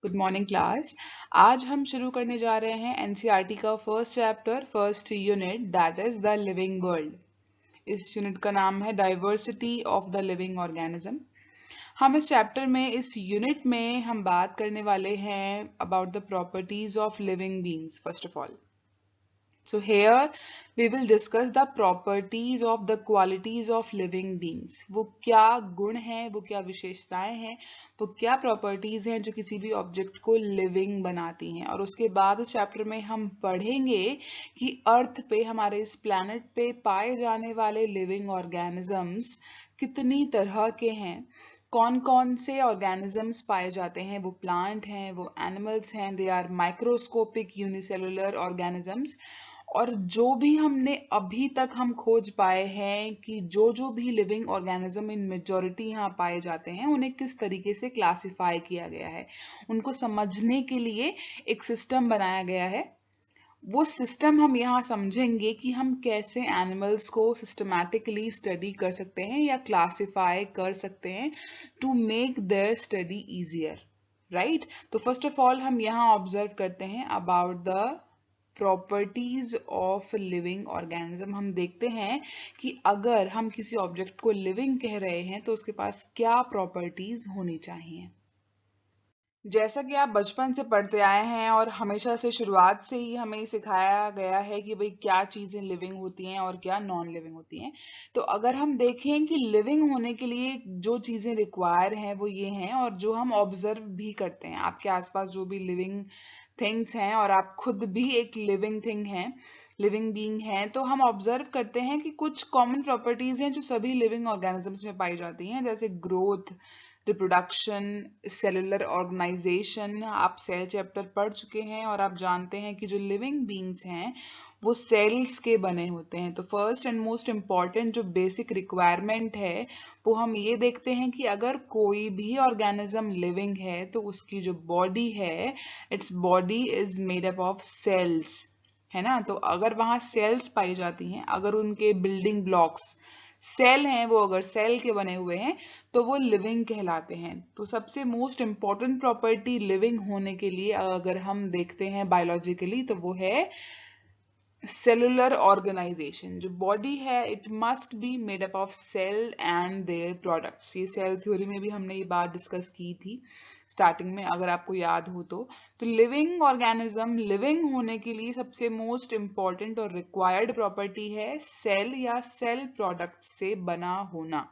Good morning class. आज हम शुरू करने जा रहे हैं एनसीईआरटी का first chapter, first unit, that is the living world. इस यूनिट का नाम है diversity of the living organism. हम इस चैप्टर में, इस यूनिट में हम बात करने वाले हैं about the properties of living beings first of all. So here we will discuss the properties of the qualities of living beings. वो क्या गुण हैं, वो क्या विशेषताएं हैं, वो क्या प्रॉपर्टीज हैं जो किसी भी ऑब्जेक्ट को लिविंग बनाती हैं। और उसके बाद इस चैप्टर में हम पढ़ेंगे कि अर्थ पे, हमारे इस प्लैनेट पे पाए जाने वाले लिविंग ऑर्गेनिजम्स कितनी तरह के हैं, कौन कौन से ऑर्गेनिजम्स पाए जाते हैं। वो प्लांट हैं, वो एनिमल्स हैं, they are microscopic unicellular organisms. और जो भी हमने अभी तक हम खोज पाए हैं कि जो जो भी लिविंग ऑर्गेनिज्म इन मेजॉरिटी यहाँ पाए जाते हैं, उन्हें किस तरीके से क्लासिफाई किया गया है, उनको समझने के लिए एक सिस्टम बनाया गया है। वो सिस्टम हम यहाँ समझेंगे कि हम कैसे एनिमल्स को सिस्टमैटिकली स्टडी कर सकते हैं या क्लासिफाई कर सकते हैं to make their study easier, right. तो फर्स्ट ऑफ ऑल हम यहाँ ऑब्जर्व करते हैं about the properties of living organism. हम देखते हैं कि अगर हम किसी ऑब्जेक्ट को लिविंग कह रहे हैं तो उसके पास क्या प्रॉपर्टीज होनी चाहिए। जैसा कि आप बचपन से पढ़ते आए हैं और हमेशा से, शुरुआत से ही हमें सिखाया गया है कि भाई क्या चीजें लिविंग होती हैं और क्या नॉन लिविंग होती हैं। तो अगर हम देखें कि लिविंग होने के लिए जो चीजें रिक्वायर हैं वो ये हैं, और जो हम ऑब्जर्व भी करते हैं आपके आसपास जो भी लिविंग थिंग्स हैं, और आप खुद भी एक लिविंग थिंग हैं, लिविंग बीइंग हैं, तो हम ऑब्जर्व करते हैं कि कुछ कॉमन प्रॉपर्टीज हैं जो सभी लिविंग ऑर्गेनिजम्स में पाई जाती हैं, जैसे ग्रोथ, रिप्रोडक्शन, सेलुलर ऑर्गेनाइजेशन। आप सेल चैप्टर पढ़ चुके हैं और आप जानते हैं कि जो लिविंग बीइंग्स हैं वो सेल्स के बने होते हैं। तो फर्स्ट एंड मोस्ट इम्पॉर्टेंट जो बेसिक रिक्वायरमेंट है वो हम ये देखते हैं कि अगर कोई भी ऑर्गेनिज्म लिविंग है तो उसकी जो बॉडी है, its body is made up of cells, है ना। तो अगर वहां सेल्स पाई जाती हैं, अगर उनके बिल्डिंग ब्लॉक्स सेल हैं, वो अगर सेल के बने हुए हैं तो वो लिविंग कहलाते हैं। तो सबसे मोस्ट इम्पॉर्टेंट प्रॉपर्टी लिविंग होने के लिए अगर हम देखते हैं बायोलॉजिकली तो वो है सेलुलर ऑर्गेनाइजेशन। जो बॉडी है it must be made up of cell and their products. ये सेल थ्योरी में भी हमने ये बात डिस्कस की थी स्टार्टिंग में, अगर आपको याद हो तो। लिविंग ऑर्गेनिज्म लिविंग होने के लिए सबसे मोस्ट इम्पॉर्टेंट और रिक्वायर्ड प्रॉपर्टी है सेल या सेल प्रोडक्ट से बना होना,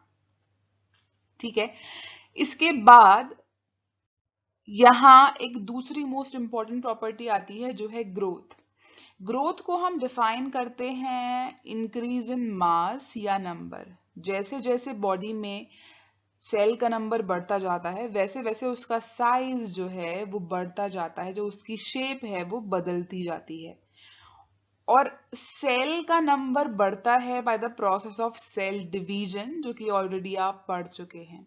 ठीक है। इसके बाद यहाँ एक दूसरी मोस्ट इम्पॉर्टेंट प्रॉपर्टी आती है जो है ग्रोथ। ग्रोथ को हम डिफाइन करते हैं इंक्रीज इन मास या नंबर। जैसे जैसे बॉडी में सेल का नंबर बढ़ता जाता है वैसे वैसे उसका साइज जो है वो बढ़ता जाता है, जो उसकी शेप है वो बदलती जाती है। और सेल का नंबर बढ़ता है by the process of cell division, जो कि ऑलरेडी आप पढ़ चुके हैं।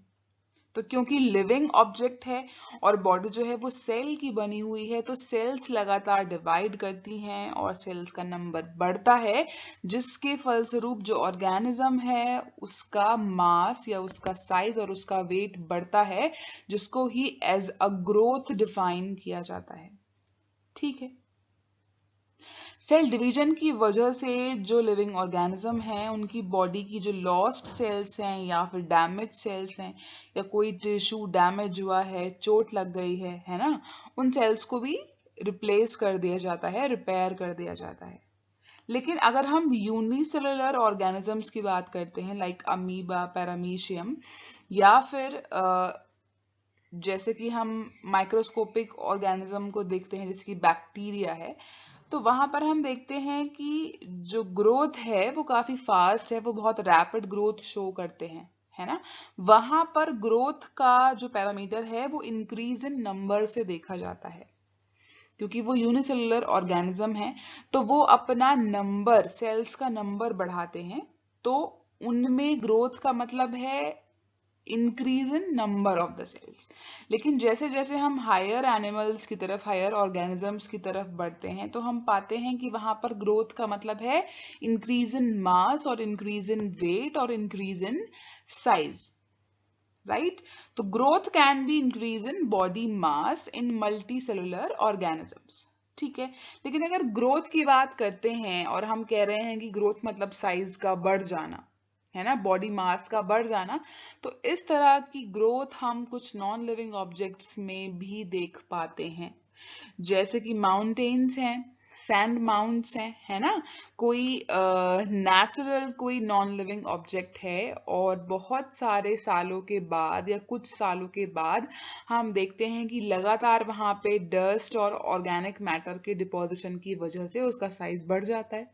तो क्योंकि लिविंग ऑब्जेक्ट है और बॉडी जो है वो सेल की बनी हुई है, तो सेल्स लगातार डिवाइड करती हैं और सेल्स का नंबर बढ़ता है, जिसके फलस्वरूप जो ऑर्गेनिज्म है उसका मास या उसका साइज और उसका वेट बढ़ता है, जिसको ही एज अ ग्रोथ डिफाइन किया जाता है, ठीक है। सेल डिवीजन की वजह से जो लिविंग ऑर्गेनिज्म हैं उनकी बॉडी की जो लॉस्ट सेल्स हैं या फिर डैमेज सेल्स हैं, या कोई टिश्यू डैमेज हुआ है, चोट लग गई है ना, उन सेल्स को भी रिप्लेस कर दिया जाता है, रिपेयर कर दिया जाता है। लेकिन अगर हम यूनिसेलुलर ऑर्गेनिजम्स की बात करते हैं, लाइक अमीबा, पैरामीशियम, या फिर जैसे कि हम माइक्रोस्कोपिक ऑर्गेनिज्म को देखते हैं जैसे कि बैक्टीरिया है, तो वहां पर हम देखते हैं कि जो ग्रोथ है वो काफी फास्ट है, वो बहुत रैपिड ग्रोथ शो करते हैं, है ना। वहां पर ग्रोथ का जो पैरामीटर है वो इंक्रीज इन नंबर से देखा जाता है, क्योंकि वो यूनिसेलुलर ऑर्गेनिज्म है तो वो अपना नंबर, सेल्स का नंबर बढ़ाते हैं। तो उनमें ग्रोथ का मतलब है increase in number of the cells. लेकिन जैसे जैसे हम हायर एनिमल्स की तरफ, हायर ऑर्गेनिजम्स की तरफ बढ़ते हैं तो हम पाते हैं कि वहां पर ग्रोथ का मतलब है इंक्रीज इन मास और इंक्रीज इन वेट और इंक्रीज इन साइज। राइट। तो growth can be increase in body mass in multi cellular organisms, ठीक है। लेकिन अगर ग्रोथ की बात करते हैं और हम कह रहे हैं कि ग्रोथ मतलब साइज का बढ़ जाना, है ना, बॉडी मास का बढ़ जाना, तो इस तरह की ग्रोथ हम कुछ नॉन लिविंग ऑब्जेक्ट्स में भी देख पाते हैं, जैसे कि माउंटेन्स हैं, सैंड माउंट्स हैं, है ना। कोई नेचुरल कोई नॉन लिविंग ऑब्जेक्ट है और बहुत सारे सालों के बाद या कुछ सालों के बाद हम देखते हैं कि लगातार वहां पे डस्ट और ऑर्गेनिक मैटर के डिपोजिशन की वजह से उसका साइज बढ़ जाता है।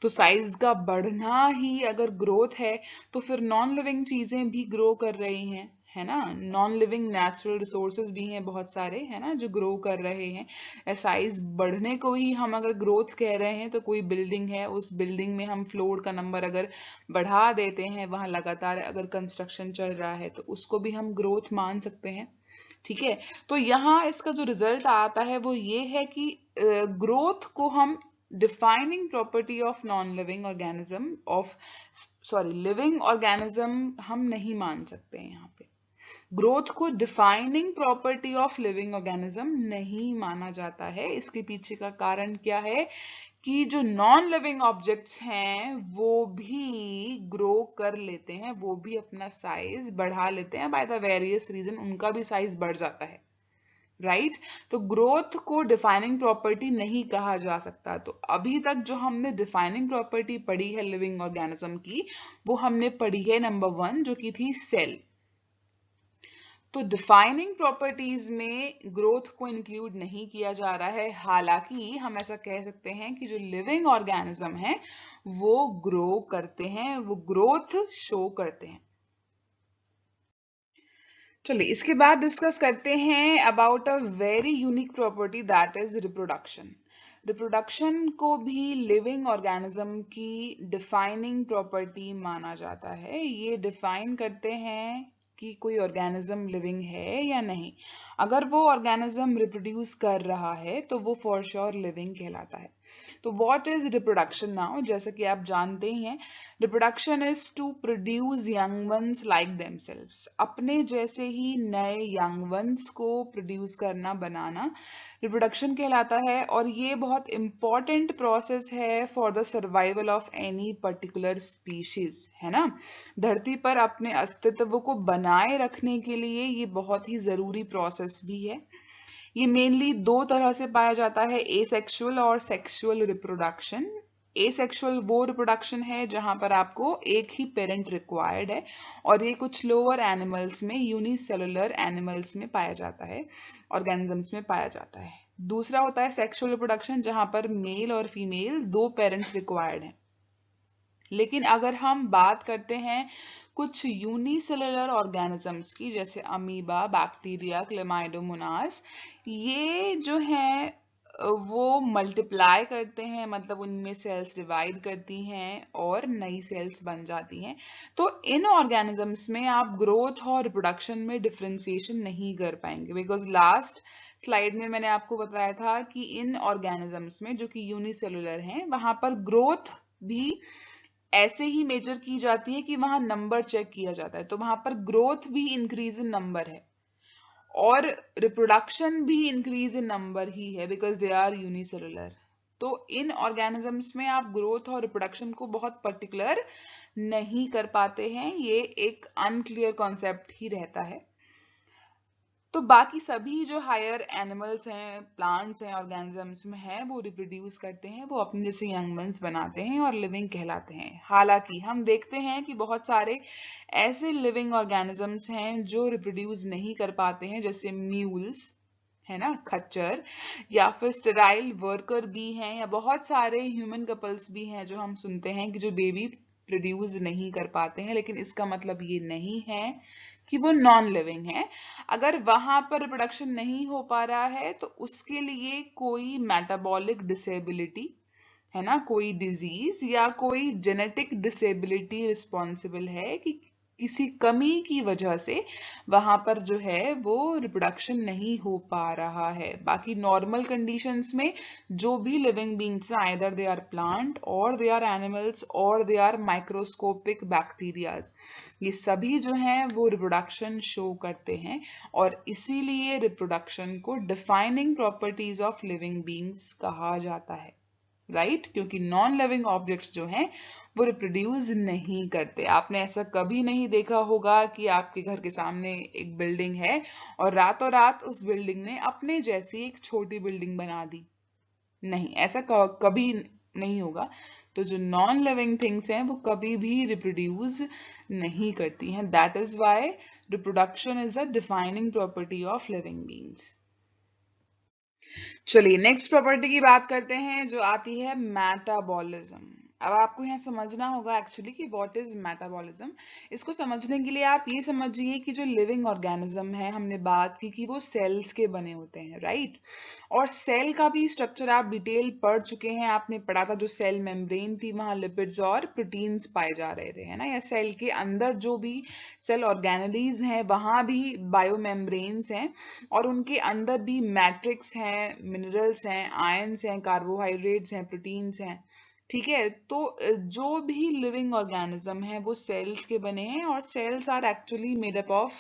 तो साइज का बढ़ना ही अगर ग्रोथ है, तो फिर नॉन लिविंग चीजें भी ग्रो कर रही हैं, है ना। नॉन लिविंग नेचुरल रिसोर्सेज भी हैं बहुत सारे, है ना, जो ग्रो कर रहे हैं। साइज बढ़ने को ही हम अगर ग्रोथ कह रहे हैं, तो कोई बिल्डिंग है, उस बिल्डिंग में हम फ्लोर का नंबर अगर बढ़ा देते हैं, वहां लगातार अगर कंस्ट्रक्शन चल रहा है, तो उसको भी हम ग्रोथ मान सकते हैं, ठीक है। तो यहाँ इसका जो रिजल्ट आता है वो ये है कि ग्रोथ को हम defining property of non living organism of living organism हम नहीं मान सकते हैं। यहाँ पे ग्रोथ को defining property of living organism नहीं माना जाता है। इसके पीछे का कारण क्या है कि जो नॉन लिविंग ऑब्जेक्ट्स हैं वो भी ग्रो कर लेते हैं, वो भी अपना साइज बढ़ा लेते हैं, बाय द वेरियस रीजन उनका भी साइज बढ़ जाता है, राइट। तो ग्रोथ को डिफाइनिंग प्रॉपर्टी नहीं कहा जा सकता। तो अभी तक जो हमने डिफाइनिंग प्रॉपर्टी पढ़ी है लिविंग ऑर्गेनिज्म की, वो हमने पढ़ी है नंबर 1 जो की थी सेल। तो डिफाइनिंग प्रॉपर्टीज में ग्रोथ को इंक्लूड नहीं किया जा रहा है, हालांकि हम ऐसा कह सकते हैं कि जो लिविंग ऑर्गेनिज्म है वो ग्रो करते हैं, वो ग्रोथ शो करते हैं। चलिए इसके बाद डिस्कस करते हैं about a very unique property that is reproduction. Reproduction को भी लिविंग ऑर्गेनिज्म की डिफाइनिंग प्रॉपर्टी माना जाता है। ये डिफाइन करते हैं कि कोई ऑर्गेनिज्म लिविंग है या नहीं। अगर वो ऑर्गेनिज्म रिप्रोड्यूस कर रहा है तो वो फॉर श्योर लिविंग कहलाता है। तो व्हाट इज रिप्रोडक्शन नाउ, जैसे कि आप जानते ही हैं, reproduction is to produce young ones like themselves. अपने जैसे ही नए यंग वंस को प्रोड्यूस करना, बनाना रिप्रोडक्शन कहलाता है। और ये बहुत इंपॉर्टेंट प्रोसेस है for the survival of any particular species, है ना। धरती पर अपने अस्तित्व को बनाए रखने के लिए ये बहुत ही जरूरी प्रोसेस भी है। ये मेनली दो तरह से पाया जाता है, एसेक्सुअल और सेक्सुअल रिप्रोडक्शन। एसेक्सुअल वो रिप्रोडक्शन है जहां पर आपको एक ही पेरेंट रिक्वायर्ड है, और ये कुछ लोअर एनिमल्स में, यूनिसेलुलर एनिमल्स में पाया जाता है, ऑर्गेनिजम्स में पाया जाता है। दूसरा होता है सेक्सुअल रिप्रोडक्शन, जहां पर मेल और फीमेल दो पेरेंट्स रिक्वायर्ड हैं। लेकिन अगर हम बात करते हैं कुछ यूनिसेलुलर ऑर्गेनिजम्स की, जैसे अमीबा, बैक्टीरिया, क्लेमाइडोमोनास, ये जो हैं वो मल्टीप्लाई करते हैं, मतलब उनमें सेल्स डिवाइड करती हैं और नई सेल्स बन जाती हैं। तो इन ऑर्गेनिजम्स में आप ग्रोथ और रिप्रोडक्शन में डिफरेंशिएशन नहीं कर पाएंगे, बिकॉज लास्ट स्लाइड में मैंने आपको बताया था कि इन ऑर्गेनिजम्स में जो कि यूनिसेलुलर हैं, वहां पर ग्रोथ भी ऐसे ही मेजर की जाती है कि वहां नंबर चेक किया जाता है। तो वहां पर ग्रोथ भी इंक्रीज इन नंबर है और रिप्रोडक्शन भी इंक्रीज इन नंबर ही है, बिकॉज दे आर यूनिसेलुलर। तो इन ऑर्गेनिजम्स में आप ग्रोथ और रिप्रोडक्शन को बहुत पर्टिकुलर नहीं कर पाते हैं, ये एक अनक्लियर कॉन्सेप्ट ही रहता है। तो बाकी सभी जो हायर एनिमल्स हैं, प्लांट्स हैं, ऑर्गेनिजम्स में हैं, वो रिप्रोड्यूस करते हैं, वो अपने जैसे यंग वंस बनाते हैं और लिविंग कहलाते हैं। हालांकि हम देखते हैं कि बहुत सारे ऐसे लिविंग ऑर्गेनिजम्स हैं जो रिप्रोड्यूस नहीं कर पाते हैं, जैसे म्यूल्स, है ना, खच्चर, या फिर स्टेराइल वर्कर भी हैं, या बहुत सारे ह्यूमन कपल्स भी हैं जो हम सुनते हैं कि जो बेबी प्रोड्यूस नहीं कर पाते हैं। लेकिन इसका मतलब ये नहीं है कि वो नॉन लिविंग है। अगर वहां पर रिप्रोडक्शन नहीं हो पा रहा है तो उसके लिए कोई मेटाबॉलिक डिसेबिलिटी, है ना, कोई डिजीज या कोई जेनेटिक डिसेबिलिटी रिस्पॉन्सिबल है कि किसी कमी की वजह से वहां पर जो है वो रिप्रोडक्शन नहीं हो पा रहा है। बाकी नॉर्मल कंडीशंस में जो भी लिविंग बींग्स हैं, आइदर दे आर प्लांट और दे आर एनिमल्स और दे आर माइक्रोस्कोपिक बैक्टीरियाज, ये सभी जो हैं वो रिप्रोडक्शन शो करते हैं। और इसीलिए रिप्रोडक्शन को defining properties of living beings कहा जाता है, राइट? क्योंकि नॉन लिविंग ऑब्जेक्ट्स जो हैं वो रिप्रोड्यूस नहीं करते। आपने ऐसा कभी नहीं देखा होगा कि आपके घर के सामने एक बिल्डिंग है और रातों रात उस बिल्डिंग ने अपने जैसी एक छोटी बिल्डिंग बना दी। नहीं, ऐसा कभी नहीं होगा। तो जो नॉन लिविंग थिंग्स हैं वो कभी भी रिप्रोड्यूस नहीं करती हैं। That is why reproduction is a defining property of living beings. चलिए नेक्स्ट प्रॉपर्टी की बात करते हैं जो आती है मेटाबॉलिज्म। अब आपको यहाँ समझना होगा एक्चुअली कि व्हाट इज मेटाबॉलिज्म। इसको समझने के लिए आप ये समझिए कि जो लिविंग ऑर्गेनिज्म है, हमने बात की कि वो सेल्स के बने होते हैं, राइट? और सेल का भी स्ट्रक्चर आप डिटेल पढ़ चुके हैं, आपने पढ़ा था जो सेल मेम्ब्रेन थी वहां लिपिड्स और प्रोटीन्स पाए जा रहे थे, है ना? या सेल के अंदर जो भी सेल ऑर्गेनेलीज हैं वहां भी बायो मेम्ब्रेन्स हैं और उनके अंदर भी मैट्रिक्स हैं, मिनरल्स हैं, आयंस हैं, कार्बोहाइड्रेट्स हैं, प्रोटीन्स हैं। ठीक है, तो जो भी लिविंग ऑर्गेनिज्म है वो सेल्स के बने हैं और cells are actually made up of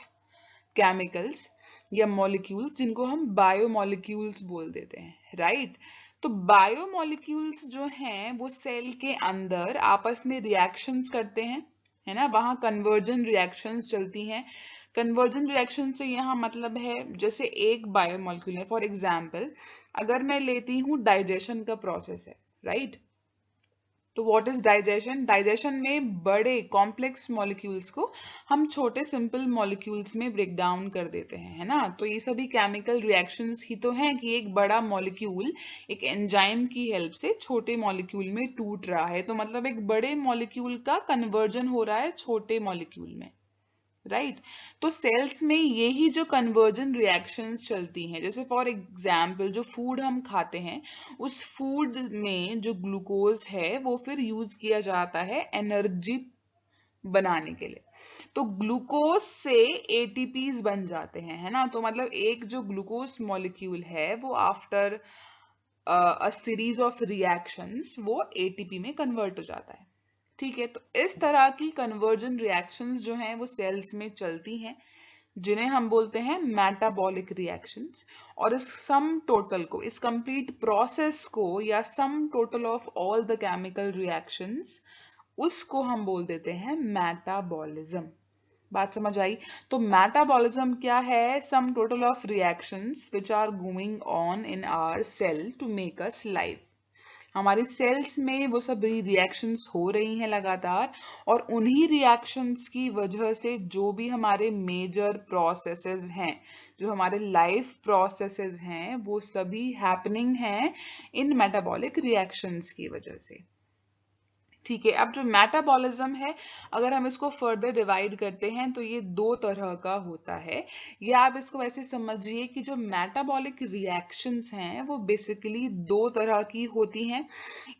chemicals या मॉलिक्यूल्स जिनको हम बायोमॉलिक्यूल्स बोल देते हैं, राइट? तो बायोमॉलिक्यूल्स जो हैं वो सेल के अंदर आपस में रिएक्शंस करते हैं, है ना? वहां कन्वर्जन रिएक्शंस चलती हैं। कन्वर्जन रिएक्शन से यहाँ मतलब है जैसे एक बायोमॉलिक्यूल है, फॉर एग्जाम्पल अगर मैं लेती हूँ डाइजेशन का प्रोसेस है, राइट? तो व्हाट इज डाइजेशन? डाइजेशन में बड़े कॉम्प्लेक्स मॉलिक्यूल्स को हम छोटे सिंपल मॉलिक्यूल्स में ब्रेक डाउन कर देते हैं, है ना? तो ये सभी केमिकल रिएक्शंस ही तो हैं कि एक बड़ा मॉलिक्यूल एक एंजाइम की हेल्प से छोटे मॉलिक्यूल में टूट रहा है। तो मतलब एक बड़े मॉलिक्यूल का कन्वर्जन हो रहा है छोटे मॉलिक्यूल में, राइट? तो सेल्स में यही जो कन्वर्जन रिएक्शंस चलती हैं, जैसे फॉर एग्जाम्पल जो फूड हम खाते हैं उस फूड में जो ग्लूकोज है वो फिर यूज किया जाता है एनर्जी बनाने के लिए। तो ग्लूकोज से एटीपीज बन जाते हैं, है ना? तो मतलब एक जो ग्लूकोज मॉलिक्यूल है वो after a series of reactions वो एटीपी में कन्वर्ट हो जाता है। ठीक है, तो इस तरह की कन्वर्जन रिएक्शंस जो हैं वो सेल्स में चलती हैं जिन्हें हम बोलते हैं मेटाबॉलिक रिएक्शंस। और इस सम टोटल को, इस कंप्लीट प्रोसेस को या सम total of all the chemical reactions, उसको हम बोल देते हैं मेटाबॉलिज्म। बात समझ आई? तो मेटाबॉलिज्म क्या है? Sum total of reactions which are going on in our cell to make us live. हमारी सेल्स में वो सब रिएक्शंस हो रही हैं लगातार और उन्हीं रिएक्शंस की वजह से जो भी हमारे मेजर प्रोसेसेस हैं, जो हमारे लाइफ प्रोसेसेस हैं, वो सभी हैपनिंग हैं इन मेटाबॉलिक रिएक्शंस की वजह से। ठीक है, अब जो मेटाबॉलिज्म है अगर हम इसको फर्दर डिवाइड करते हैं तो ये दो तरह का होता है। या आप इसको वैसे समझिए कि जो मेटाबॉलिक रिएक्शंस हैं वो बेसिकली दो तरह की होती हैं।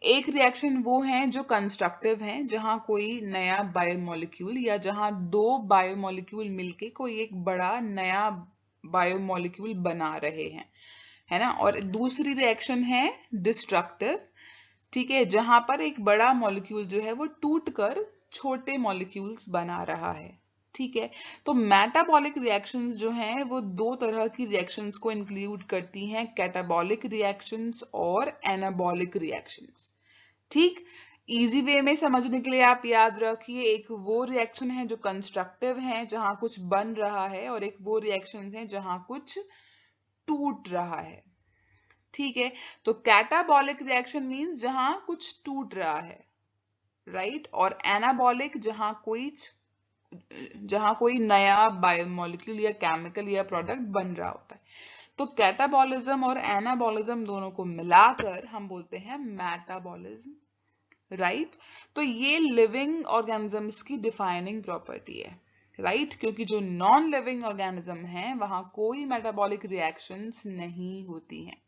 एक रिएक्शन वो है जो कंस्ट्रक्टिव है, जहां कोई नया बायोमॉलिक्यूल या जहां दो बायोमॉलिक्यूल मिलके कोई एक बड़ा नया बायोमॉलिक्यूल बना रहे हैं, है ना? और दूसरी रिएक्शन है डिस्ट्रक्टिव, ठीक है, जहां पर एक बड़ा मॉलिक्यूल जो है वो टूटकर छोटे मॉलिक्यूल्स बना रहा है। ठीक है, तो मेटाबॉलिक रिएक्शंस जो हैं वो दो तरह की रिएक्शंस को इंक्लूड करती हैं, कैटाबॉलिक रिएक्शंस और एनाबॉलिक रिएक्शंस। ठीक, इजी वे में समझने के लिए आप याद रखिए, एक वो रिएक्शन है जो कंस्ट्रक्टिव है जहां कुछ बन रहा है और एक वो रिएक्शन है जहां कुछ टूट रहा है। ठीक है, तो कैटाबॉलिक रिएक्शन मींस जहां कुछ टूट रहा है, राइट? और एनाबॉलिक जहां कोई नया बायोमोलिक्यूल या केमिकल या प्रोडक्ट बन रहा होता है। तो कैटाबॉलिज्म और एनाबॉलिज्म दोनों को मिलाकर हम बोलते हैं मेटाबॉलिज्म, राइट? तो ये लिविंग ऑर्गेनिजम्स की डिफाइनिंग प्रॉपर्टी है, राइट? क्योंकि जो नॉन लिविंग ऑर्गेनिज्म है वहां कोई मेटाबॉलिक रिएक्शंस नहीं होती हैं।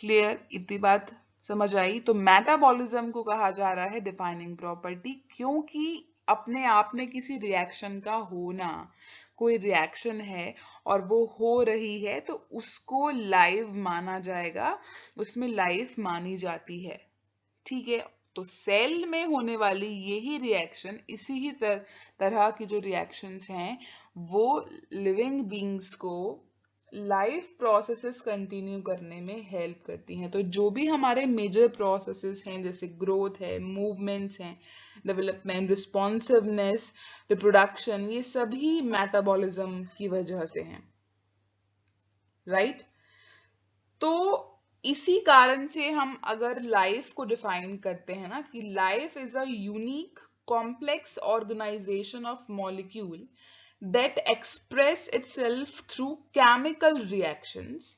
क्लियर? इतनी बात समझ आई? तो मेटाबॉलिज्म को कहा जा रहा है डिफाइनिंग प्रॉपर्टी, क्योंकि अपने आप में किसी रिएक्शन का होना, कोई रिएक्शन है और वो हो रही है तो उसको लाइव माना जाएगा, उसमें लाइफ मानी जाती है। ठीक है, तो सेल में होने वाली यही रिएक्शन, इसी ही तरह की जो रिएक्शंस हैं वो लिविंग बींग्स को लाइफ प्रोसेसेस कंटिन्यू करने में हेल्प करती हैं। तो जो भी हमारे मेजर प्रोसेसेस हैं जैसे ग्रोथ है, मूवमेंट्स हैं, डेवलपमेंट, रिस्पॉन्सिवनेस, रिप्रोडक्शन, ये सभी मेटाबॉलिज्म की वजह से हैं, राइट? तो इसी कारण से हम अगर लाइफ को डिफाइन करते हैं ना कि life is a unique complex organisation of molecule that express itself through chemical reactions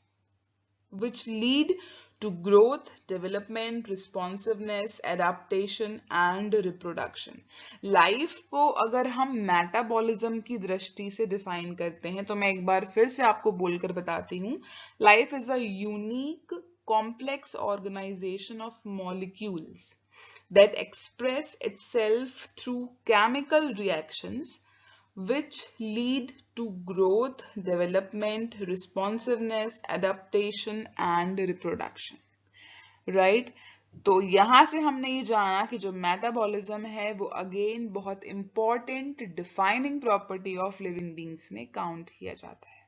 which lead to growth, development, responsiveness, adaptation and reproduction. Life को अगर हम मेटाबॉलिज्म की दृष्टि से डिफाइन करते हैं तो मैं एक बार फिर से आपको बोलकर बताती हूँ, life is a unique complex organization of molecules that express itself through chemical reactions which lead to growth, development, responsiveness, adaptation and reproduction. Right? तो यहां से हमने ये जाना कि जो मेटाबॉलिज्म है वो अगेन बहुत important defining property of living beings में काउंट किया जाता है।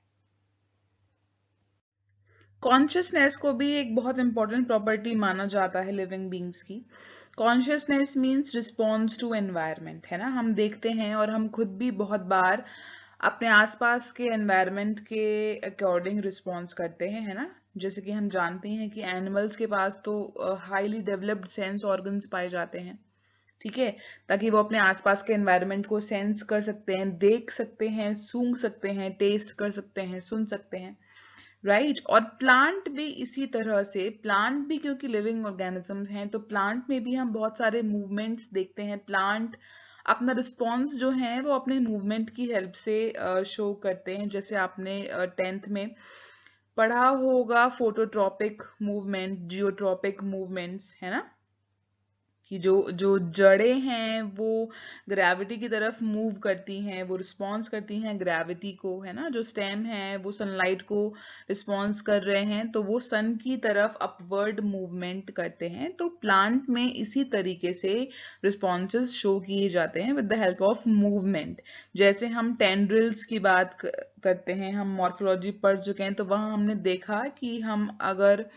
कॉन्शियसनेस को भी एक बहुत इंपॉर्टेंट प्रॉपर्टी माना जाता है लिविंग बींग्स की। Consciousness means response to environment, है ना। हम देखते हैं और हम खुद भी बहुत बार अपने आसपास के एनवायरनमेंट के अकॉर्डिंग रिस्पॉन्स करते हैं, है ना। जैसे कि हम जानते हैं कि एनिमल्स के पास तो हाईली डेवलप्ड सेंस ऑर्गन्स पाए जाते हैं, ठीक है, ताकि वो अपने आसपास के एनवायरनमेंट को सेंस कर सकते हैं, देख सकते हैं, सूंघ सकते हैं, टेस्ट कर सकते हैं, सुन सकते हैं, राइट। और प्लांट भी इसी तरह से, प्लांट भी क्योंकि लिविंग ऑर्गेनिजम्स हैं तो प्लांट में भी हम बहुत सारे मूवमेंट्स देखते हैं। प्लांट अपना रिस्पॉन्स जो है वो अपने मूवमेंट की हेल्प से शो करते हैं। जैसे आपने 10th में पढ़ा होगा फोटोट्रॉपिक मूवमेंट, जियोट्रॉपिक मूवमेंट्स, है ना, कि जो जो जड़ें हैं वो ग्रेविटी की तरफ मूव करती हैं, वो रिस्पॉन्स करती हैं ग्रेविटी को, है ना। जो स्टेम है वो सनलाइट को रिस्पॉन्स कर रहे हैं तो वो सन की तरफ अपवर्ड मूवमेंट करते हैं। तो प्लांट में इसी तरीके से रिस्पॉन्सेस शो किए जाते हैं with the help of movement. जैसे हम टेंड्रिल्स की बात करते हैं, हम मॉर्फोलॉजी पढ़ चुके हैं, तो वहां हमने देखा कि हम अगर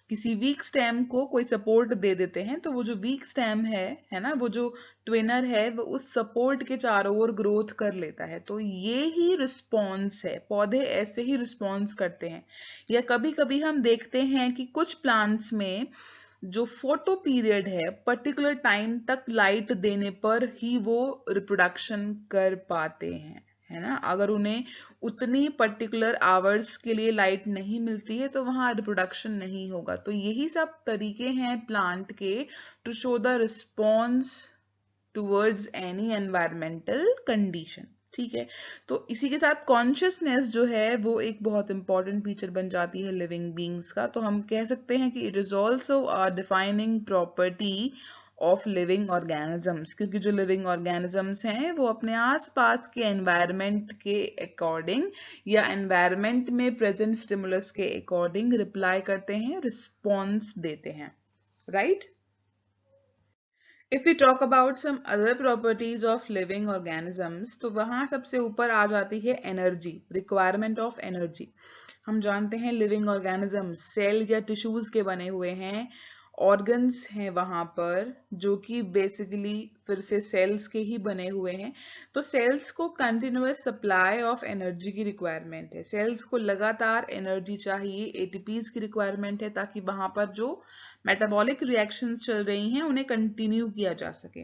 किसी वीक स्टेम को कोई सपोर्ट दे देते हैं तो वो जो वीक स्टेम है ना, वो जो ट्विनर है वो उस सपोर्ट के चारों ओर ग्रोथ कर लेता है। तो ये ही रिस्पॉन्स है, पौधे ऐसे ही रिस्पॉन्स करते हैं। या कभी कभी हम देखते हैं कि कुछ प्लांट्स में जो फोटो पीरियड है, पर्टिकुलर टाइम तक लाइट देने पर ही वो रिप्रोडक्शन कर पाते हैं, है ना। अगर उन्हें उतनी पर्टिकुलर आवर्स के लिए लाइट नहीं मिलती है तो वहां रिप्रोडक्शन नहीं होगा। तो यही सब तरीके हैं प्लांट के to show the response towards any environmental condition, ठीक है। तो इसी के साथ कॉन्शियसनेस जो है वो एक बहुत इंपॉर्टेंट फीचर बन जाती है लिविंग बींग्स का। तो हम कह सकते हैं कि it is also a defining property of living organisms, क्योंकि जो लिविंग ऑर्गेनिजम्स हैं वो अपने आसपास के एनवायरनमेंट के अकॉर्डिंग या एनवायरनमेंट में प्रेजेंट स्टिमुलस के अकॉर्डिंग रिप्लाई करते हैं, रिस्पॉन्स देते हैं, right. If we talk about some other properties of living organisms, तो वहां सबसे ऊपर आ जाती है एनर्जी, रिक्वायरमेंट ऑफ एनर्जी। हम जानते हैं लिविंग ऑर्गेनिजम्स सेल या टिश्यूज के बने हुए हैं, ऑर्गन्स हैं वहां पर जो कि बेसिकली फिर से सेल्स के ही बने हुए हैं। तो सेल्स को कंटिन्यूअस सप्लाई ऑफ एनर्जी की रिक्वायरमेंट है, सेल्स को लगातार एनर्जी चाहिए, एटीपीज की रिक्वायरमेंट है, ताकि वहां पर जो मेटाबॉलिक रिएक्शंस चल रही हैं उन्हें कंटिन्यू किया जा सके।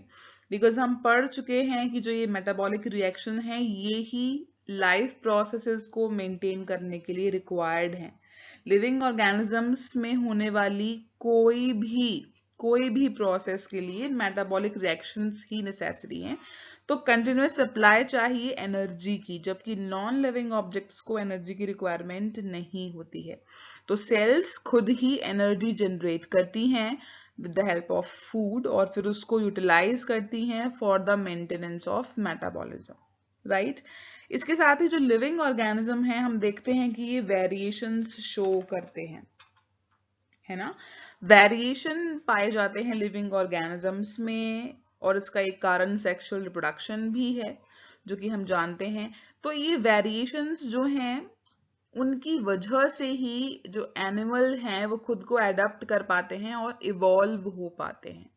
बिकॉज हम पढ़ चुके हैं कि जो ये मेटाबॉलिक रिएक्शन है ये ही लाइफ प्रोसेसेस को मेंटेन करने के लिए रिक्वायर्ड है। लिविंग ऑर्गेनिजम्स में होने वाली कोई भी प्रोसेस के लिए मेटाबॉलिक रिएक्शंस ही नेसेसरी हैं। तो कंटिन्यूअस सप्लाई चाहिए एनर्जी की, जबकि नॉन लिविंग ऑब्जेक्ट्स को एनर्जी की रिक्वायरमेंट नहीं होती है। तो सेल्स खुद ही एनर्जी जनरेट करती हैं with the help of food और फिर उसको यूटिलाइज करती हैं for the maintenance of metabolism, right. इसके साथ ही जो लिविंग ऑर्गेनिज्म है हम देखते हैं कि ये वेरिएशंस शो करते हैं, है ना। वेरिएशन पाए जाते हैं लिविंग ऑर्गेनिजम्स में और इसका एक कारण सेक्सुअल रिप्रोडक्शन भी है जो कि हम जानते हैं। तो ये वेरिएशंस जो हैं उनकी वजह से ही जो एनिमल हैं वो खुद को एडप्ट कर पाते हैं और इवॉल्व हो पाते हैं।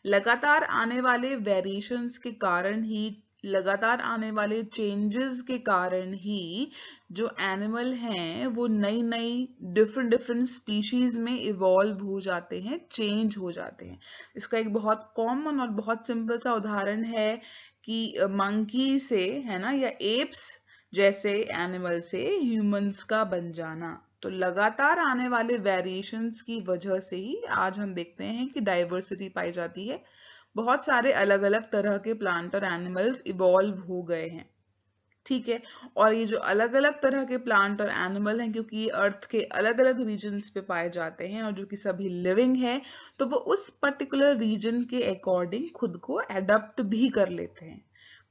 लगातार आने वाले वेरिएशंस के कारण ही, लगातार आने वाले चेंजेस के कारण ही जो एनिमल हैं वो नई नई डिफरेंट डिफरेंट स्पीशीज में इवॉल्व हो जाते हैं, चेंज हो जाते हैं। इसका एक बहुत कॉमन और बहुत सिंपल सा उदाहरण है कि मंकी से, है ना, या एप्स जैसे एनिमल से ह्यूमंस का बन जाना। तो लगातार आने वाले वेरिएशंस की वजह से ही आज हम देखते हैं कि डाइवर्सिटी पाई जाती है। बहुत सारे अलग अलग तरह के प्लांट और एनिमल्स इवॉल्व हो गए हैं, ठीक है। और ये जो अलग अलग तरह के प्लांट और एनिमल हैं, क्योंकि ये अर्थ के अलग अलग रीजन्स पे पाए जाते हैं और जो कि सभी लिविंग है, तो वो उस पर्टिकुलर रीजन के अकॉर्डिंग खुद को एडप्ट भी कर लेते हैं,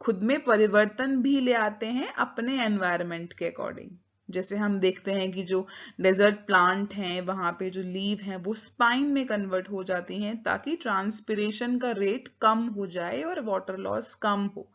खुद में परिवर्तन भी ले आते हैं अपने एनवायरनमेंट के अकॉर्डिंग। जैसे हम देखते हैं कि जो डेजर्ट प्लांट हैं वहां पे जो लीव हैं वो स्पाइन में कन्वर्ट हो जाती हैं ताकि ट्रांसपिरेशन का रेट कम हो जाए और वाटर लॉस कम हो।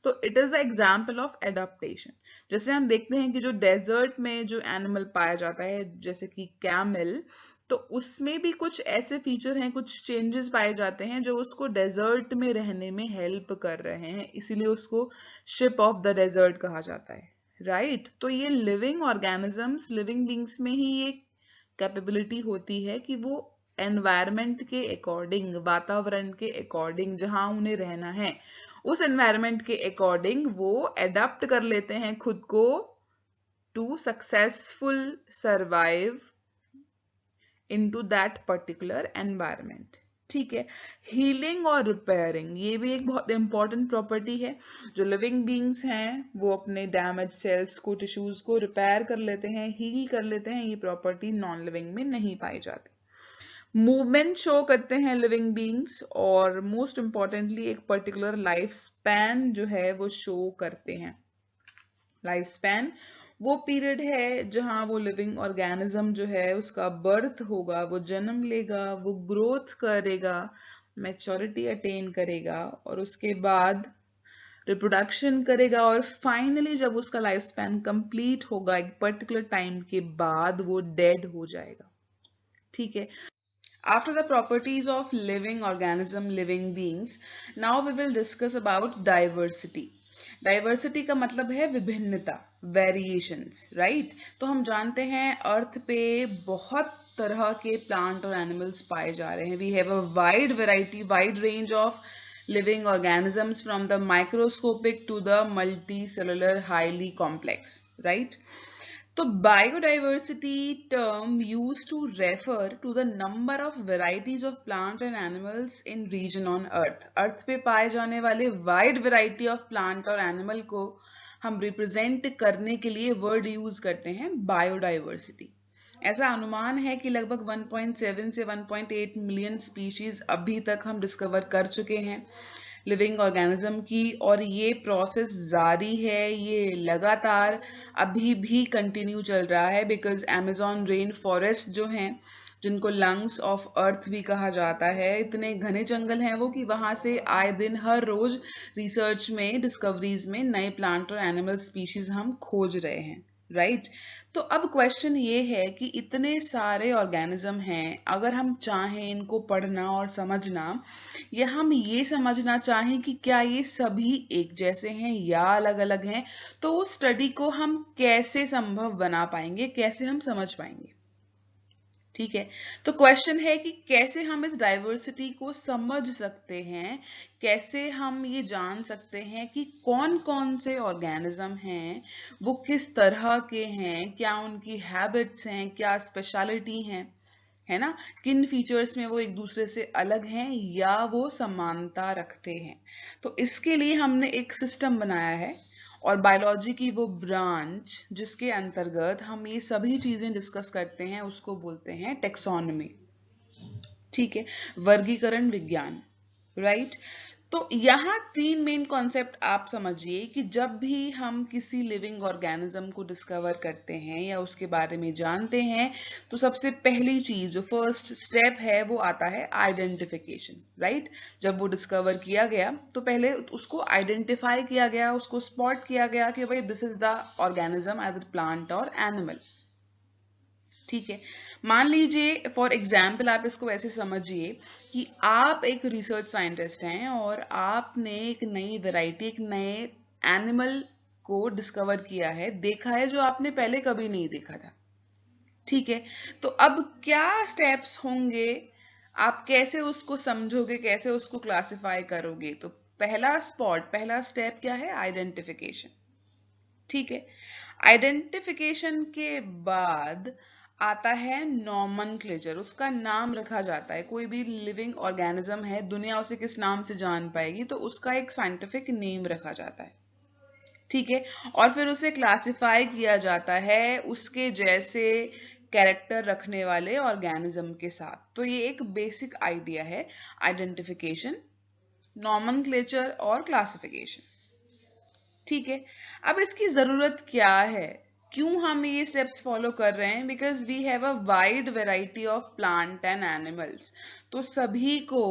तो it is a example of adaptation. जैसे हम देखते हैं कि जो डेजर्ट में जो एनिमल पाया जाता है जैसे कि कैमल, तो उसमें भी कुछ ऐसे फीचर हैं, कुछ चेंजेस पाए जाते हैं जो उसको डेजर्ट में रहने में हेल्प कर रहे हैं, इसीलिए उसको शिप ऑफ द डेजर्ट कहा जाता है, राइट। तो ये लिविंग ऑर्गेनिजम्स, लिविंग बींग्स में ही ये कैपेबिलिटी होती है कि वो एनवायरनमेंट के अकॉर्डिंग, वातावरण के अकॉर्डिंग जहां उन्हें रहना है उस एनवायरनमेंट के अकॉर्डिंग वो एडप्ट कर लेते हैं खुद को to successful survive into that particular environment, ठीक है। हीलिंग और रिपेयरिंग ये भी एक बहुत इंपॉर्टेंट प्रॉपर्टी है। जो लिविंग बींग्स हैं वो अपने डैमेज सेल्स को, टिश्यूज को रिपेयर कर लेते हैं, हील कर लेते हैं। ये प्रॉपर्टी नॉन लिविंग में नहीं पाई जाती। मूवमेंट शो करते हैं लिविंग बींग्स और मोस्ट इंपॉर्टेंटली एक पर्टिकुलर लाइफ स्पैन जो है वो शो करते हैं। लाइफ स्पैन वो पीरियड है जहां वो लिविंग ऑर्गेनिज्म जो है उसका बर्थ होगा, वो जन्म लेगा, वो ग्रोथ करेगा, मैच्योरिटी अटेन करेगा और उसके बाद रिप्रोडक्शन करेगा और फाइनली जब उसका लाइफ स्पैन कंप्लीट होगा एक पर्टिकुलर टाइम के बाद वो डेड हो जाएगा, ठीक है। After the properties of living organism, living beings, now we will discuss about diversity. Diversity का मतलब है विभिन्नता, variations, right? तो हम जानते हैं अर्थ पे बहुत तरह के प्लांट और एनिमल्स पाए जा रहे हैं. We have a wide variety, wide range of living organisms from the microscopic to the multicellular, highly complex, right? तो biodiversity term used to refer to the number of varieties of plant and animals in region on earth. अर्थ पे पाए जाने वाले wide variety of plant और animal को हम represent करने के लिए word use करते हैं biodiversity. ऐसा अनुमान है कि लगभग 1.7 से 1.8 मिलियन स्पीशीज अभी तक हम डिस्कवर कर चुके हैं लिविंग ऑर्गेनिज्म की, और ये प्रोसेस जारी है, ये लगातार अभी भी कंटिन्यू चल रहा है बिकॉज अमेज़न रेन फॉरेस्ट जो हैं, जिनको लंग्स ऑफ अर्थ भी कहा जाता है, इतने घने जंगल हैं वो कि वहां से आए दिन हर रोज रिसर्च में, डिस्कवरीज में नए प्लांट और एनिमल स्पीशीज हम खोज रहे हैं, राइट। तो अब क्वेश्चन ये है कि इतने सारे ऑर्गेनिज्म हैं, अगर हम चाहें इनको पढ़ना और समझना, या हम ये समझना चाहें कि क्या ये सभी एक जैसे हैं या अलग अलग हैं, तो उस स्टडी को हम कैसे संभव बना पाएंगे, कैसे हम समझ पाएंगे, ठीक है। तो क्वेश्चन है कि कैसे हम इस डाइवर्सिटी को समझ सकते हैं, कैसे हम ये जान सकते हैं कि कौन कौन से ऑर्गेनिज्म हैं, वो किस तरह के हैं, क्या उनकी हैबिट्स हैं, क्या स्पेशलिटी हैं, है ना, किन फीचर्स में वो एक दूसरे से अलग हैं या वो समानता रखते हैं। तो इसके लिए हमने एक सिस्टम बनाया है और बायोलॉजी की वो ब्रांच जिसके अंतर्गत हम ये सभी चीजें डिस्कस करते हैं उसको बोलते हैं टेक्सोनमी। ठीक है, वर्गीकरण विज्ञान, राइट। तो यहाँ 3 मेन कॉन्सेप्ट आप समझिए कि जब भी हम किसी लिविंग ऑर्गेनिज्म को डिस्कवर करते हैं या उसके बारे में जानते हैं, तो सबसे पहली चीज जो फर्स्ट स्टेप है वो आता है आइडेंटिफिकेशन, राइट। जब वो डिस्कवर किया गया तो पहले उसको आइडेंटिफाई किया गया, उसको स्पॉट किया गया कि भाई this is the organism as a plant और एनिमल। ठीक है, मान लीजिए फॉर एग्जाम्पल आप इसको ऐसे समझिए कि आप एक रिसर्च साइंटिस्ट हैं और आपने एक नई वैरायटी, एक नए एनिमल को डिस्कवर किया है, देखा है, जो आपने पहले कभी नहीं देखा था। ठीक है, तो अब क्या स्टेप्स होंगे, आप कैसे उसको समझोगे, कैसे उसको क्लासिफाई करोगे? तो पहला स्टेप क्या है? आइडेंटिफिकेशन। ठीक है, आइडेंटिफिकेशन के बाद आता है नॉमनक्लेचर, उसका नाम रखा जाता है। कोई भी लिविंग ऑर्गेनिज्म है, दुनिया उसे किस नाम से जान पाएगी, तो उसका एक साइंटिफिक नेम रखा जाता है। ठीक है, और फिर उसे क्लासिफाई किया जाता है उसके जैसे कैरेक्टर रखने वाले ऑर्गेनिज्म के साथ। तो ये एक बेसिक आइडिया है, आइडेंटिफिकेशन, नॉमनक्लेचर और क्लासिफिकेशन। ठीक है, अब इसकी जरूरत क्या है, क्यों हम ये स्टेप्स फॉलो कर रहे हैं? Because we have a wide variety of plant and animals. तो सभी को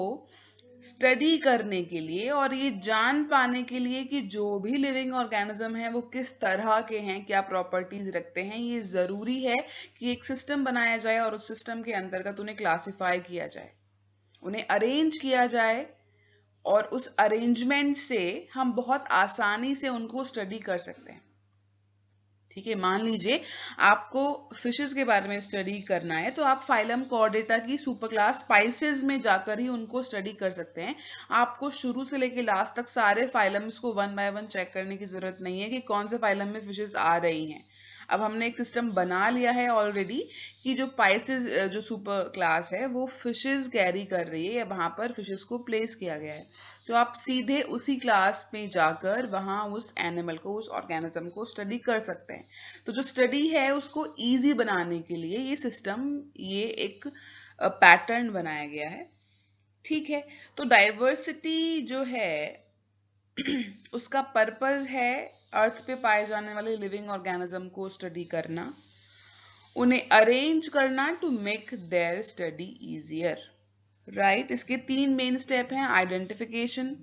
स्टडी करने के लिए और ये जान पाने के लिए कि जो भी लिविंग ऑर्गेनिज्म है वो किस तरह के हैं, क्या प्रॉपर्टीज रखते हैं, ये जरूरी है कि एक सिस्टम बनाया जाए और उस सिस्टम के अंतर्गत उन्हें क्लासिफाई किया जाए, उन्हें अरेंज किया जाए, और उस अरेंजमेंट से हम बहुत आसानी से उनको स्टडी कर सकते हैं। ठीक है, मान लीजिए आपको फिशेस के बारे में स्टडी करना है, तो आप फाइलम कॉर्डेटा की सुपर क्लास स्पाइसेस में जाकर ही उनको स्टडी कर सकते हैं। आपको शुरू से लेकर लास्ट तक सारे फाइलम्स को 1 बाय 1 चेक करने की जरूरत नहीं है कि कौन से फाइलम में फिशेस आ रही हैं। अब हमने एक सिस्टम बना लिया है ऑलरेडी कि जो स्पाइसेस, जो सुपर क्लास है, वो फिशेस कैरी कर रही है या वहां पर फिशेस को प्लेस किया गया है। तो आप सीधे उसी क्लास में जाकर वहां उस एनिमल को, उस ऑर्गेनिज्म को स्टडी कर सकते हैं। तो जो स्टडी है उसको इजी बनाने के लिए ये सिस्टम, ये एक पैटर्न बनाया गया है। ठीक है, तो डाइवर्सिटी जो है उसका पर्पस है अर्थ पे पाए जाने वाले लिविंग ऑर्गेनिज्म को स्टडी करना, उन्हें अरेंज करना to make their study easier, right. इसके 3 मेन स्टेप हैं, आइडेंटिफिकेशन,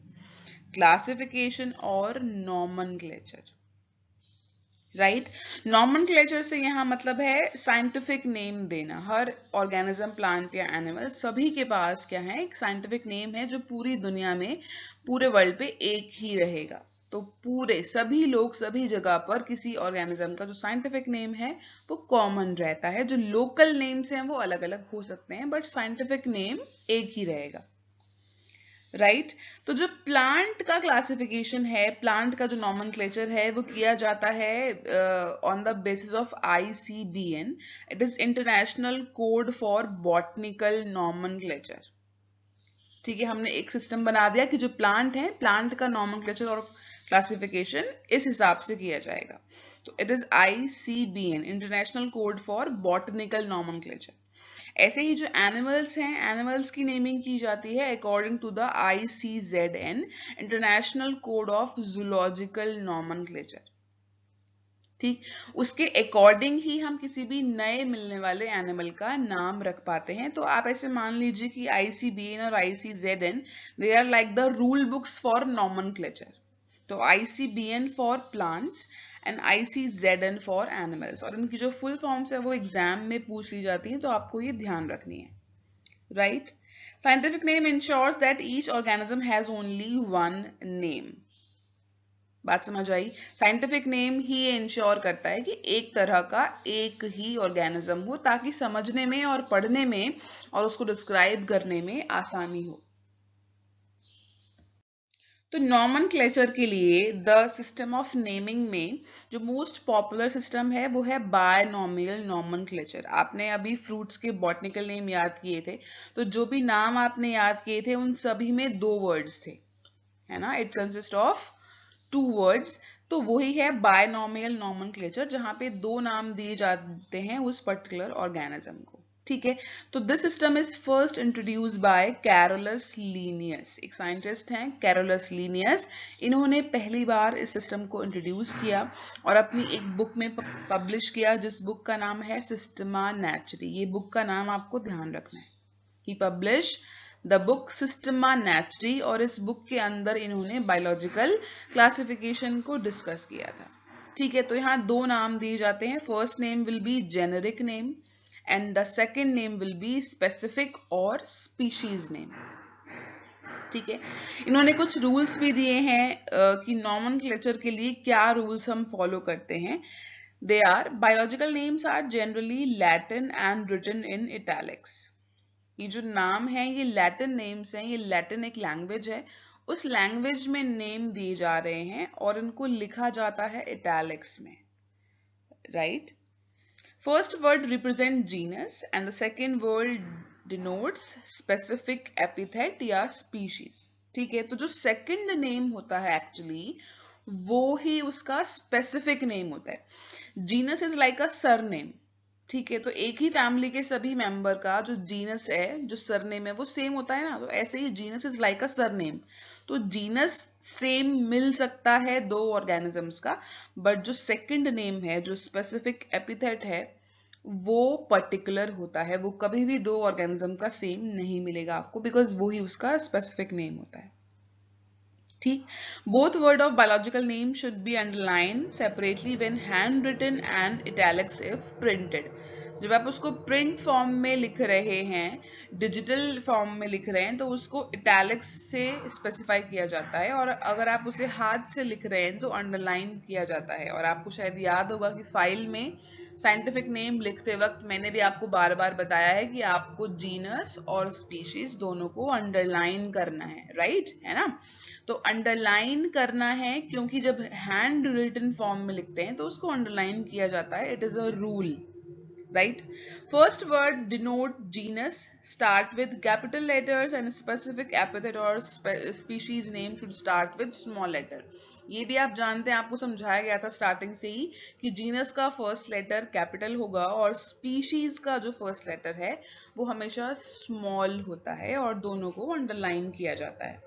क्लासिफिकेशन और नॉमनक्लेचर, राइट। नॉमनक्लेचर से यहाँ मतलब है साइंटिफिक नेम देना। हर ऑर्गेनिज्म, प्लांट या एनिमल, सभी के पास क्या है, एक साइंटिफिक नेम है जो पूरी दुनिया में, पूरे वर्ल्ड पे एक ही रहेगा। तो पूरे सभी लोग सभी जगह पर किसी ऑर्गेनिज्म का जो साइंटिफिक नेम है वो कॉमन रहता है। जो लोकल नेम्स हैं वो अलग अलग हो सकते हैं, बट साइंटिफिक नेम एक ही रहेगा, राइट। तो जो प्लांट का क्लासिफिकेशन है, प्लांट का जो नॉमेनक्लेचर है, वो किया जाता है on the basis of ICBN, it is international code for botanical nomenclature. ठीक है, हमने एक सिस्टम बना दिया कि जो प्लांट है, प्लांट का नॉमेनक्लेचर और क्लासिफिकेशन इस हिसाब से किया जाएगा। तो it is ICBN, international code for botanical nomenclature. ऐसे ही जो एनिमल्स हैं, एनिमल्स की नेमिंग की जाती है according to the ICZN, international code of zoological nomenclature. ठीक, उसके अकॉर्डिंग ही हम किसी भी नए मिलने वाले एनिमल का नाम रख पाते हैं। तो आप ऐसे मान लीजिए कि ICBN और ICZN, they are like the rule books for nomenclature. तो ICBN for plants and ICZN for animals, और इनकी जो फुल फॉर्म्स है वो एग्जाम में पूछ ली जाती है, तो आपको ये ध्यान रखनी है, right. Scientific name ensures that each organism has only one name. बात समझ आई? साइंटिफिक नेम ही ये इंश्योर करता है कि एक तरह का एक ही ऑर्गेनिज्म हो, ताकि समझने में और पढ़ने में और उसको डिस्क्राइब करने में आसानी हो। तो नॉमेनक्लेचर के लिए द सिस्टम ऑफ नेमिंग में जो मोस्ट पॉपुलर सिस्टम है वो है बायनॉमियल नॉमेनक्लेचर। आपने अभी फ्रूट्स के बॉटनिकल नेम याद किए थे, तो जो भी नाम आपने याद किए थे उन सभी में 2 वर्ड्स थे, है ना। It consist of 2 words. तो वही है बायनॉमियल नॉमेनक्लेचर, जहां पे 2 नाम दिए जाते हैं उस पर्टिकुलर ऑर्गेनिज्म को, ठीक है, तो this system is first introduced by Carolus Linnaeus. एक साइंटिस्ट हैं कैरोलस लीनियस, इन्होंने पहली बार इस सिस्टम को इंट्रोड्यूस किया और अपनी एक बुक में पब्लिश किया, जिस बुक का नाम है सिस्टमा नैचुरी। ये बुक का नाम आपको ध्यान रखना है। ही पब्लिश द बुक सिस्टमा नैचुरी, और इस बुक के अंदर इन्होंने बायोलॉजिकल क्लासिफिकेशन को डिस्कस किया था। ठीक है, तो यहाँ दो नाम दिए जाते हैं। First name will be generic name and the second name will be specific or species name। ठीक है, इन्होंने कुछ रूल्स भी दिए हैं कि नॉमेनक्लेचर के लिए क्या रूल्स हम फॉलो करते हैं। They are biological names are generally Latin and written in italics. ये जो नाम है ये लैटिन नेम्स हैं, ये लैटिन एक लैंग्वेज है, उस लैंग्वेज में नेम दिए जा रहे हैं और इनको लिखा जाता है इटैलिक्स में, right. First word represents genus and the second word denotes specific epithet या species। ठीक है, तो जो second name होता है एक्चुअली वो ही उसका specific name होता है। Genus is like a surname। ठीक है, तो एक ही फैमिली के सभी मेंबर का जो जीनस है, जो सरनेम है, वो सेम होता है ना, तो ऐसे ही genus is like a surname. तो जीनस सेम मिल सकता है दो ऑर्गेनिजम्स का, बट जो सेकंड नेम है, जो स्पेसिफिक एपिथेट है, वो पर्टिकुलर होता है। वो कभी भी दो ऑर्गेनिज्म का सेम नहीं मिलेगा आपको, बिकॉज वो ही उसका स्पेसिफिक नेम होता है। ठीक, both word of biological name should be underline separately when hand written and italics if printed. जब आप उसको प्रिंट फॉर्म में लिख रहे हैं, डिजिटल फॉर्म में लिख रहे हैं, तो उसको इटैलिक्स से स्पेसिफाई किया जाता है, और अगर आप उसे हाथ से लिख रहे हैं तो अंडरलाइन किया जाता है। और आपको शायद याद होगा कि फाइल में साइंटिफिक नेम लिखते वक्त मैंने भी आपको बार बार बताया है कि आपको जीनस और स्पीशीज दोनों को अंडरलाइन करना है, राइट, है ना। तो अंडरलाइन करना है क्योंकि जब हैंड रिटन फॉर्म में लिखते हैं तो उसको अंडरलाइन किया जाता है। It is a rule, right? First word denote genus, start with capital letters and specific epithet or species name should start with small letter। ये भी आप जानते हैं, आपको समझाया गया था स्टार्टिंग से ही कि जीनस का फर्स्ट लेटर कैपिटल होगा और स्पीशीज का जो फर्स्ट लेटर है वो हमेशा स्मॉल होता है, और दोनों को अंडरलाइन किया जाता है।